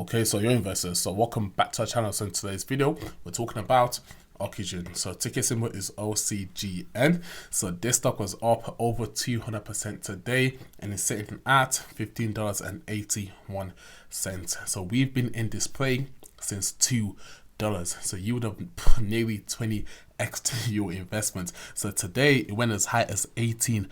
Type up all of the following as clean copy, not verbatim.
Okay, so you're investors, so welcome back to our channel. So in today's video we're talking about Ocugen. So ticker symbol is OCGN. So this stock was up over 200% today and is sitting at $15.81. So we've been in this play since $2. So you would have nearly 20x your investment. So today it went as high as $18,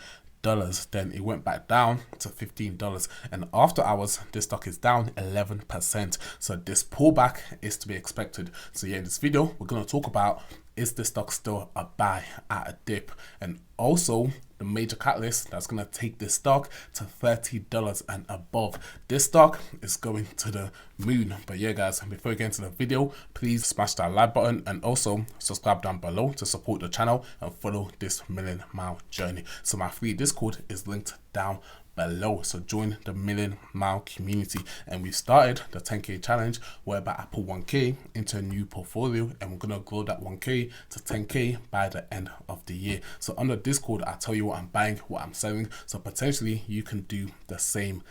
then it went back down to $15, and after hours this stock is down 11%. So this pullback is to be expected. So yeah, in this video we're going to talk about, is this stock still a buy at a dip, and also the major catalyst that's going to take this stock to $30 and above. This stock is going to the moon. But yeah guys, before we get into the video, please smash that like button and also subscribe down below to support the channel and follow this million mile journey. So my free Discord is linked down below, so join the million mile community. And we started the 10k challenge whereby I put 1k into a new portfolio, and we're gonna grow that 1k to 10k by the end of the year. So on the Discord I tell you what I'm buying, what I'm selling, so potentially you can do the same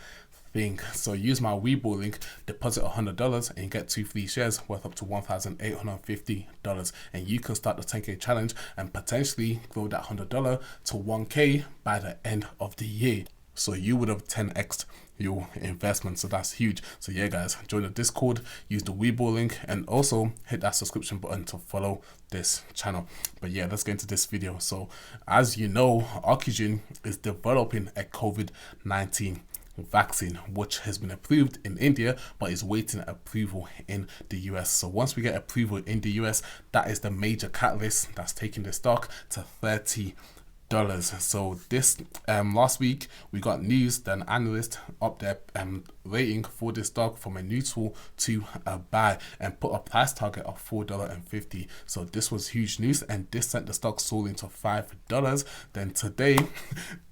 thing. So use my Webull link, deposit $100 and you get 2 free shares worth up to $1,850, and you can start the 10k challenge and potentially grow that $100 to 1k by the end of the year. So you would have 10x'd your investment, so that's huge. So yeah guys, join the Discord, use the Webull link, and also hit that subscription button to follow this channel. But yeah, let's get into this video. So as you know, Ocugen is developing a COVID-19 vaccine which has been approved in India but is waiting approval in the US. So once we get approval in the US, that is the major catalyst that's taking the stock to $30. So this last week we got news that an analyst up their rating for this stock from a neutral to a buy and put a price target of $4.50. So this was huge news, and this sent the stock soaring to $5. Then today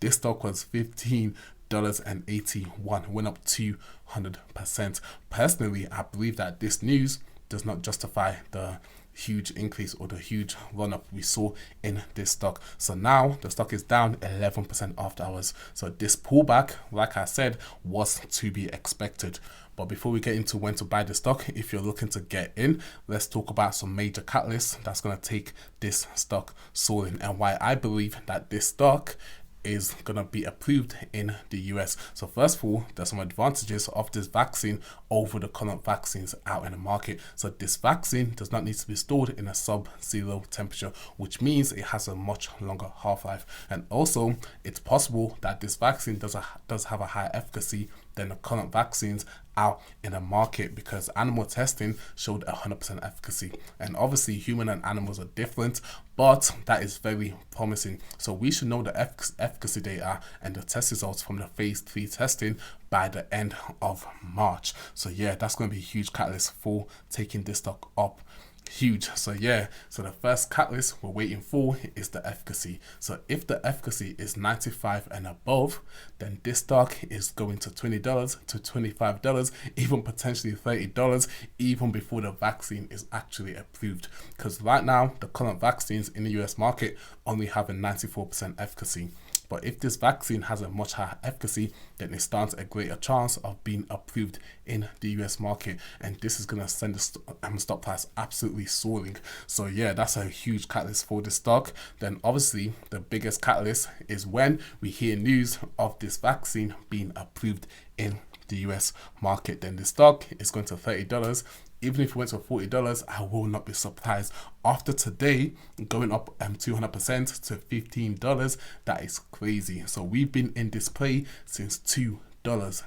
this stock was $15.81, went up 200%. Personally, I believe that this news does not justify the huge increase or the huge run up we saw in this stock. So now the stock is down 11% after hours. So this pullback, like I said, was to be expected. But before we get into when to buy the stock, if you're looking to get in, let's talk about some major catalysts that's going to take this stock soaring and why I believe that this stock is gonna be approved in the US. So first of all, there's some advantages of this vaccine over the current vaccines out in the market. So this vaccine does not need to be stored in a sub-zero temperature, which means it has a much longer half-life. And also it's possible that this vaccine does have a higher efficacy than the current vaccines out in the market, because animal testing showed 100% efficacy, and obviously human and animals are different, but that is very promising. So we should know the efficacy data and the test results from the phase 3 testing by the end of March. So yeah, that's going to be a huge catalyst for taking this stock up. Huge. So yeah, so the first catalyst we're waiting for is the efficacy. So if the efficacy is 95 and above, then this stock is going to $20 to $25, even potentially $30, even before the vaccine is actually approved. Because right now the current vaccines in the US market only have a 94% efficacy. But if this vaccine has a much higher efficacy, then it stands a greater chance of being approved in the US market, and this is going to send the stock price absolutely soaring. So yeah, that's a huge catalyst for the stock. Then obviously the biggest catalyst is when we hear news of this vaccine being approved in the US market. Then the stock is going to $30. Even if it went to $40, I will not be surprised. After today going up 200% to $15, that is crazy. So we've been in this play since $2.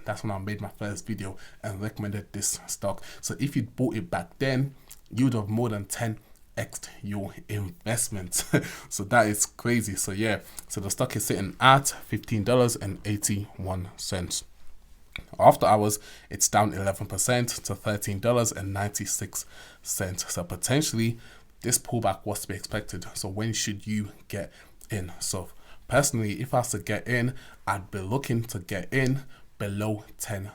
That's when I made my first video and recommended this stock. So if you bought it back then, you'd have more than 10x your investment. So that is crazy. So yeah, so the stock is sitting at $15.81. After hours, it's down 11% to $13.96. So potentially this pullback was to be expected. So when should you get in? So personally, if I was to get in, I'd be looking to get in below $10,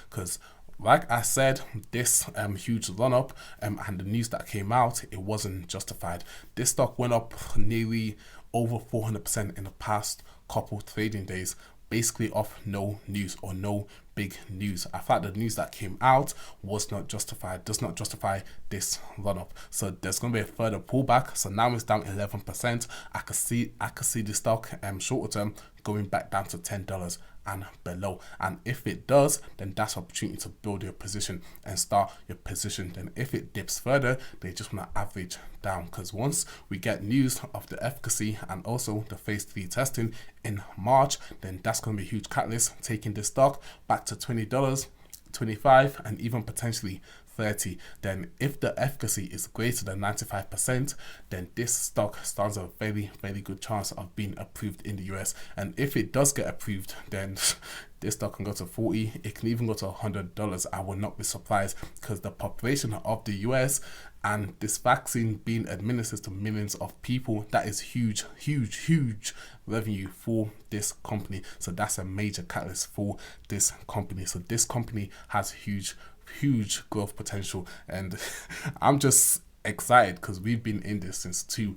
because like I said, this huge run up and the news that came out, it wasn't justified. This stock went up nearly over 400% in the past couple trading days, basically off no news or no big news. I thought the news that came out was not justified, does not justify this run up. So there's going to be a further pullback. So now it's down 11%. I could see the stock shorter term going back down to $10 and below. And if it does, then that's opportunity to build your position and start your position. Then if it dips further, they just want to average down, because once we get news of the efficacy and also the phase 3 testing in March, then that's going to be a huge catalyst, taking this stock back to $20, $25, and even potentially $30. Then if the efficacy is greater than 95%, then this stock stands a very, very good chance of being approved in the US. And if it does get approved, then this stock can go to $40, it can even go to $100. I will not be surprised, because the population of the US and this vaccine being administered to millions of people, that is huge, huge, huge revenue for this company. So that's a major catalyst for this company. So this company has huge growth potential, and I'm just excited because we've been in this since $2.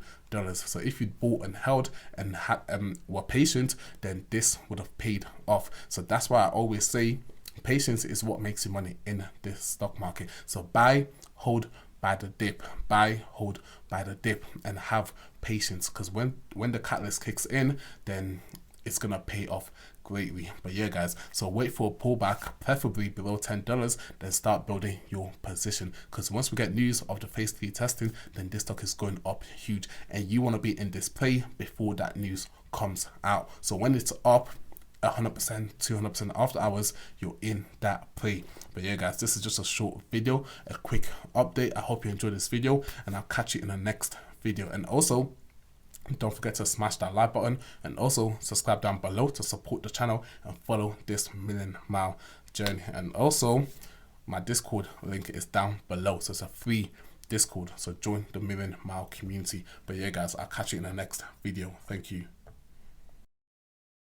So if you bought and held and had were patient, then this would have paid off. So that's why I always say patience is what makes you money in this stock market. So buy, hold, buy the dip, buy, hold, buy the dip, and have patience, because when the catalyst kicks in, then it's gonna pay off greatly. But yeah, guys, so wait for a pullback, preferably below $10, then start building your position, because once we get news of the phase 3 testing, then this stock is going up huge, and you want to be in this play before that news comes out. So when it's up 100%, 200% after hours, you're in that play. But yeah, guys, this is just a short video, a quick update. I hope you enjoyed this video, and I'll catch you in the next video. And also, don't forget to smash that like button, and also subscribe down below to support the channel and follow this million-mile journey. And also, my Discord link is down below, so it's a free Discord, so join the million-mile community. But yeah, guys, I'll catch you in the next video. Thank you.